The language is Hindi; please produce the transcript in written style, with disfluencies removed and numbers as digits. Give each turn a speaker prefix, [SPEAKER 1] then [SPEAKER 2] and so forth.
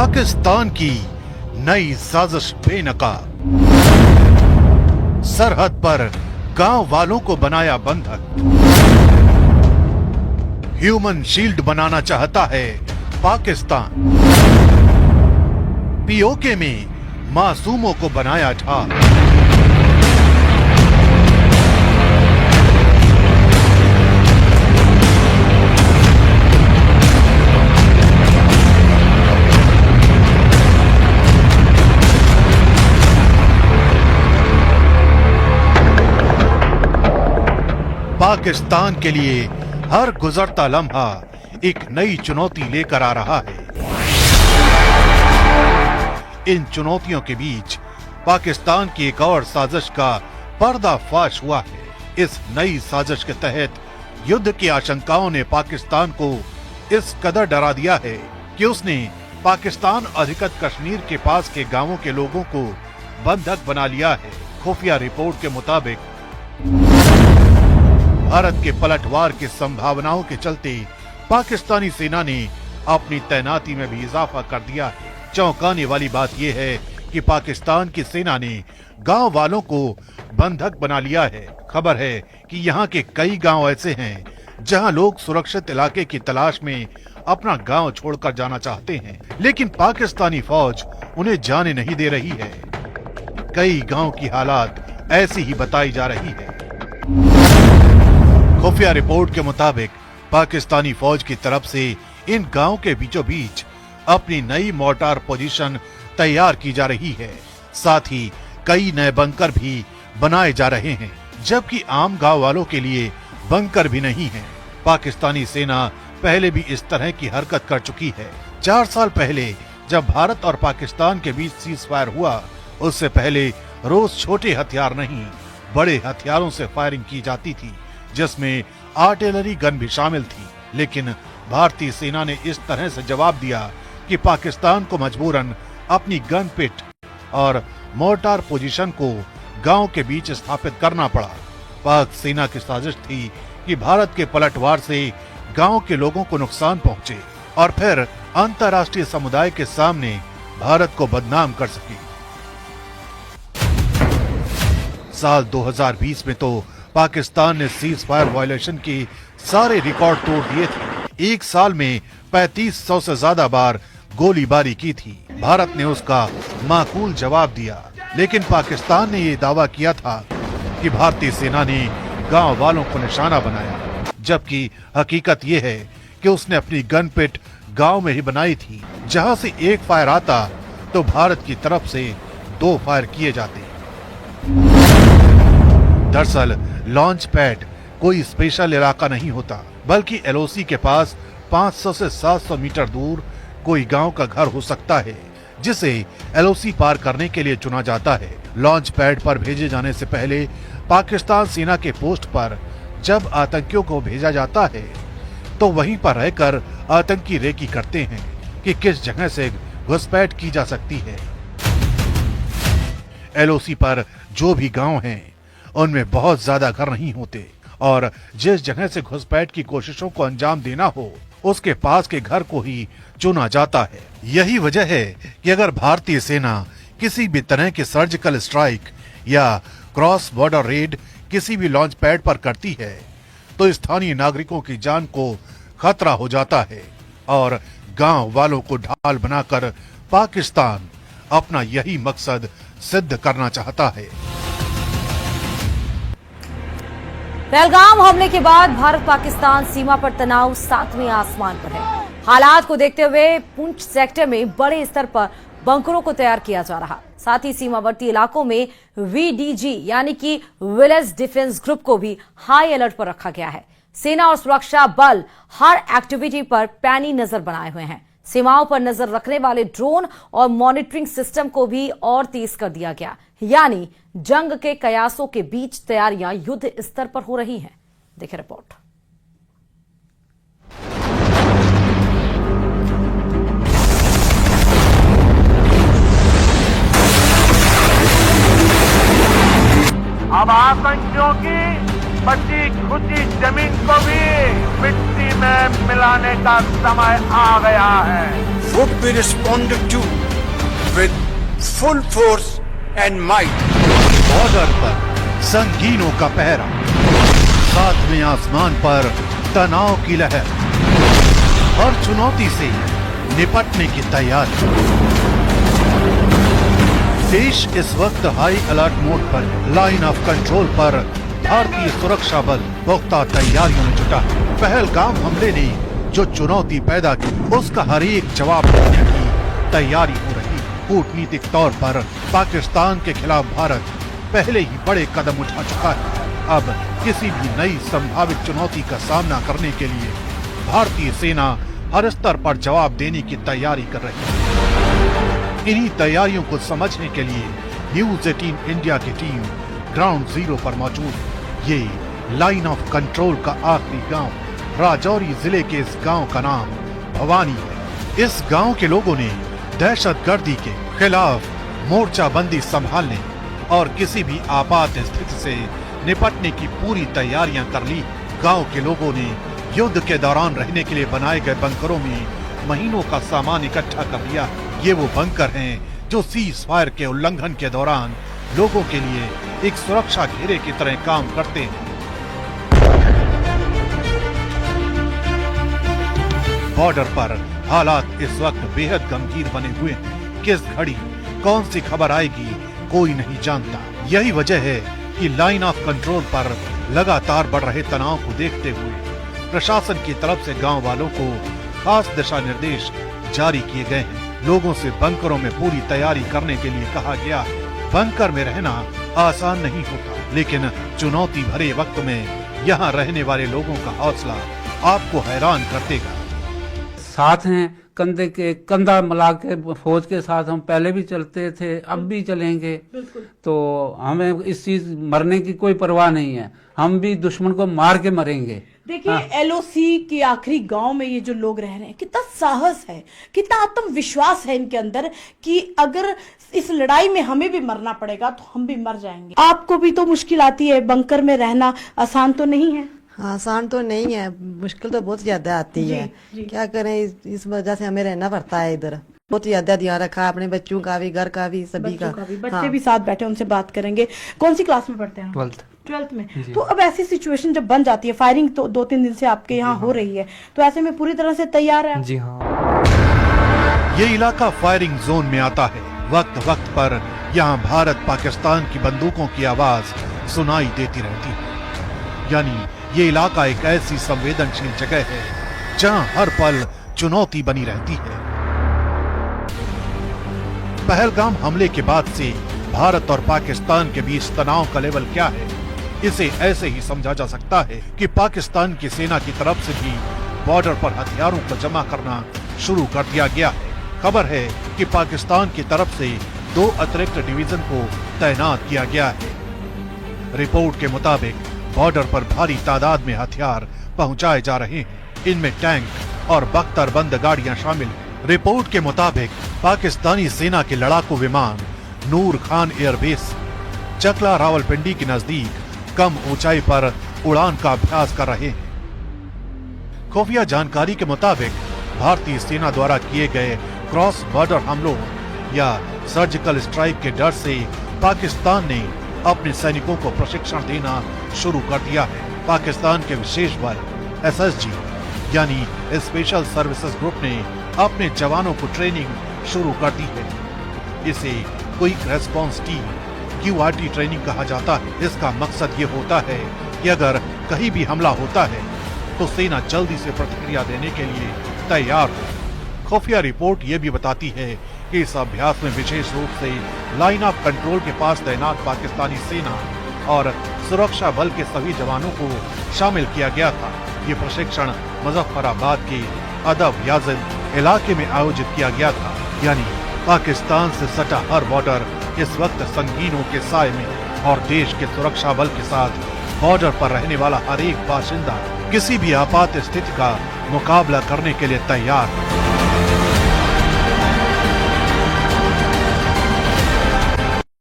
[SPEAKER 1] पाकिस्तान की नई साजिश बेनकाब। सरहद पर गांव वालों को बनाया बंधक। ह्यूमन शील्ड बनाना चाहता है पाकिस्तान। पीओके में मासूमों को बनाया ढाल। पाकिस्तान के लिए हर गुजरता लम्हा एक नई चुनौती लेकर आ रहा है। इन चुनौतियों के बीच पाकिस्तान की एक और साजिश का पर्दाफाश हुआ है। इस नई साजिश के तहत युद्ध की आशंकाओं ने पाकिस्तान को इस कदर डरा दिया है कि उसने पाकिस्तान अधिकृत कश्मीर के पास के गांवों के लोगों को बंधक बना लिया है। खुफिया रिपोर्ट के मुताबिक भारत के पलटवार की संभावनाओं के चलते पाकिस्तानी सेना ने अपनी तैनाती में भी इजाफा कर दिया है। चौंकाने वाली बात यह है कि पाकिस्तान की सेना ने गांव वालों को बंधक बना लिया है। खबर है कि यहाँ के कई गांव ऐसे हैं जहां लोग सुरक्षित इलाके की तलाश में अपना गांव छोड़कर जाना चाहते हैं, लेकिन पाकिस्तानी फौज उन्हें जाने नहीं दे रही है। कई गांव की हालात ऐसी ही बताई जा रही है। खुफिया रिपोर्ट के मुताबिक पाकिस्तानी फौज की तरफ से इन गांव के बीचों बीच अपनी नई मोर्टार पोजीशन तैयार की जा रही है। साथ ही कई नए बंकर भी बनाए जा रहे हैं, जबकि आम गांव वालों के लिए बंकर भी नहीं है। पाकिस्तानी सेना पहले भी इस तरह की हरकत कर चुकी है। 4 साल पहले जब भारत और पाकिस्तान के बीच सीज फायर हुआ, उससे पहले रोज छोटे हथियार नहीं बड़े हथियारों से फायरिंग की जाती थी, जिसमें आर्टिलरी गन भी शामिल थी। लेकिन भारतीय सेना ने इस तरह से जवाब दिया कि पाकिस्तान को मजबूरन अपनी गन पिट और मोर्टार पोजीशन को गांव के बीच स्थापित करना पड़ा। पाक सेना की साजिश थी कि भारत के पलटवार से गांव के लोगों को नुकसान पहुंचे और फिर अंतर्राष्ट्रीय समुदाय के सामने भारत को बदनाम कर सके। साल 2020 में तो पाकिस्तान ने सीज फायर वायलेशन के सारे रिकॉर्ड तोड़ दिए थे। एक साल में 3500 से ज्यादा बार गोलीबारी की थी। भारत ने उसका माकूल जवाब दिया, लेकिन पाकिस्तान ने ये दावा किया था कि भारतीय सेना ने गांव वालों को निशाना बनाया, जबकि हकीकत ये है कि उसने अपनी गन पिट गांव में ही बनाई थी, जहां से एक फायर आता तो भारत की तरफ से 2 फायर किए जाते। दरअसल लॉन्च पैड कोई स्पेशल इलाका नहीं होता, बल्कि एलओसी के पास 500 से 700 मीटर दूर कोई गांव का घर हो सकता है, जिसे एलओसी पार करने के लिए चुना जाता है। लॉन्च पैड पर भेजे जाने से पहले पाकिस्तान सेना के पोस्ट पर जब आतंकियों को भेजा जाता है तो वहीं पर रहकर आतंकी रेकी करते हैं कि किस जगह से घुसपैठ की जा सकती है। एलओसी पर जो भी गांव हैं, उनमें बहुत ज्यादा घर नहीं होते और जिस जगह से घुसपैठ की कोशिशों को अंजाम देना हो, उसके पास के घर को ही चुना जाता है। यही वजह है कि अगर भारतीय सेना किसी भी तरह की सर्जिकल स्ट्राइक या क्रॉस बॉर्डर रेड किसी भी लॉन्च पैड पर करती है तो स्थानीय नागरिकों की जान को खतरा हो जाता है और गांव वालों को ढाल बनाकर पाकिस्तान अपना यही मकसद सिद्ध करना चाहता है।
[SPEAKER 2] पहलगाम हमले के बाद भारत पाकिस्तान सीमा पर तनाव 7वें आसमान पर है। हालात को देखते हुए पुंछ सेक्टर में बड़े स्तर पर बंकरों को तैयार किया जा रहा। साथ ही सीमावर्ती इलाकों में वीडीजी यानी कि विलेज डिफेंस ग्रुप को भी हाई अलर्ट पर रखा गया है। सेना और सुरक्षा बल हर एक्टिविटी पर पैनी नजर बनाए हुए हैं। सीमाओं पर नजर रखने वाले ड्रोन और मॉनिटरिंग सिस्टम को भी और तेज कर दिया गया, यानी जंग के कयासों के बीच तैयारियां युद्ध स्तर पर हो रही हैं। देखिए रिपोर्ट।
[SPEAKER 3] अब आतंकियों की बची खुची जमीन को भी मिट्टी में मिलाने का समय आ गया है।
[SPEAKER 4] would be responded to with full force and might.
[SPEAKER 1] Border पर संगीनों का पहरा, सातवें आसमान पर तनाव की लहर, हर चुनौती से निपटने की तैयारी। देश इस वक्त हाई अलर्ट मोड पर, लाइन ऑफ कंट्रोल पर भारतीय सुरक्षा बल पुख्ता तैयारियों में जुटा है। पहलगाम हमले ने जो चुनौती पैदा की, उसका हर एक जवाब देने की तैयारी हो रही है। कूटनीतिक तौर पर पाकिस्तान के खिलाफ भारत पहले ही बड़े कदम उठा चुका है। अब किसी भी नई संभावित चुनौती का सामना करने के लिए भारतीय सेना हर स्तर पर जवाब देने की तैयारी कर रही है। इन्हीं तैयारियों को समझने के लिए न्यूज 18 इंडिया की टीम ग्राउंड जीरो पर मौजूद है। ये लाइन ऑफ कंट्रोल का आखिरी गांव, राजौरी जिले के इस गांव का नाम भवानी है। इस गांव के लोगों ने दहशतगर्दी के खिलाफ मोर्चाबंदी संभालने और किसी भी आपात स्थिति से निपटने की पूरी तैयारियां कर ली। गांव के लोगों ने युद्ध के दौरान रहने के लिए बनाए गए बंकरों में महीनों का सामान इकट्ठा कर लिया। ये वो बंकर हैं जो सीज फायर के उल्लंघन के दौरान लोगों के लिए एक सुरक्षा घेरे की तरह काम करते हैं। बॉर्डर पर हालात इस वक्त बेहद गंभीर बने हुए हैं। किस घड़ी कौन सी खबर आएगी कोई नहीं जानता। यही वजह है कि लाइन ऑफ कंट्रोल पर लगातार बढ़ रहे तनाव को देखते हुए प्रशासन की तरफ से गांव वालों को खास दिशा निर्देश जारी किए गए हैं। लोगों से बंकरों में पूरी तैयारी करने के लिए कहा गया है। बंकर में रहना आसान नहीं होता, लेकिन चुनौती भरे वक्त में यहाँ रहने वाले लोगों का हौसला आपको हैरान कर देगा।
[SPEAKER 5] साथ हैं, कंधे के कंधा मिला के फौज के साथ हम पहले भी चलते थे, अब भी चलेंगे। तो हमें इस चीज मरने की कोई परवाह नहीं है, हम भी दुश्मन को मार के मरेंगे।
[SPEAKER 6] देखिए एलओसी के आखिरी गांव में ये जो लोग रह रहे हैं, कितना साहस है, कितना आत्मविश्वास है इनके अंदर कि अगर इस लड़ाई में हमें भी मरना पड़ेगा तो हम भी मर जाएंगे। आपको भी तो मुश्किल आती है, बंकर में रहना आसान तो नहीं है।
[SPEAKER 7] आसान तो नहीं है, मुश्किल तो बहुत ज्यादा आती है। क्या करें, इस वजह से हमें रहना पड़ता है इधर। बहुत ज्यादा ध्यान रखा अपने बच्चों का भी, घर का भी, सभी का।
[SPEAKER 6] बच्चे भी साथ बैठे, उनसे बात करेंगे। कौन सी क्लास में पढ़ते हैं? 12th में। तो अब ऐसी सिचुएशन जब बन जाती है, फायरिंग तो 2-3 दिन से आपके यहाँ हो रही है, तो ऐसे में पूरी तरह से तैयार है?
[SPEAKER 5] जी हाँ।
[SPEAKER 1] ये इलाका फायरिंग जोन में आता है। वक्त वक्त पर यहाँ भारत पाकिस्तान की बंदूकों की आवाज सुनाई देती रहती है। यानी ये इलाका एक ऐसी संवेदनशील जगह है जहाँ हर पल चुनौती बनी रहती है। पहलगाम हमले के बाद से भारत और पाकिस्तान के बीच तनाव का लेवल क्या है, इसे ऐसे ही समझा जा सकता है कि पाकिस्तान की सेना की तरफ से भी बॉर्डर पर हथियारों को जमा करना शुरू कर दिया गया है। खबर है कि पाकिस्तान की तरफ से 2 अतिरिक्त डिवीजन को तैनात किया गया है। रिपोर्ट के मुताबिक बॉर्डर पर भारी तादाद में हथियार पहुंचाए जा रहे हैं। इनमें टैंक और बख्तरबंद गाड़ियां शामिल हैं। रिपोर्ट के मुताबिक पाकिस्तानी सेना के लड़ाकू विमान नूर खान एयरबेस चकला रावलपिंडी के नजदीक कम ऊंचाई पर उड़ान का अभ्यास कर रहे हैं। खुफिया जानकारी के मुताबिक भारतीय सेना द्वारा किए गए क्रॉस बॉर्डर हमलों या सर्जिकल स्ट्राइक के डर से पाकिस्तान ने अपने सैनिकों को प्रशिक्षण देना शुरू कर दिया है। पाकिस्तान के विशेष बल SSG यानी स्पेशल सर्विसेज ग्रुप ने अपने जवानों को ट्रेनिंग शुरू कर दी है। इसे quick response team QRT training कहा जाता है। इसका मकसद ये होता है कि अगर कहीं भी हमला होता है तो सेना जल्दी से प्रतिक्रिया देने के लिए तैयार हो। खुफिया रिपोर्ट ये भी बताती है कि इस अभ्यास में विशेष रूप से लाइन ऑफ कंट्रोल के पास तैनात पाकिस्तानी सेना और सुरक्षा बल के सभी जवानों को शामिल किया गया था। ये प्रशिक्षण मुजफ्फराबाद के अदब याजिद इलाके में आयोजित किया गया था। यानी पाकिस्तान से सटा हर बॉर्डर इस वक्त संगीनों के साए में और देश के सुरक्षा बल के साथ बॉर्डर पर रहने वाला हर एक बाशिंदा किसी भी आपात स्थिति का मुकाबला करने के लिए तैयार है।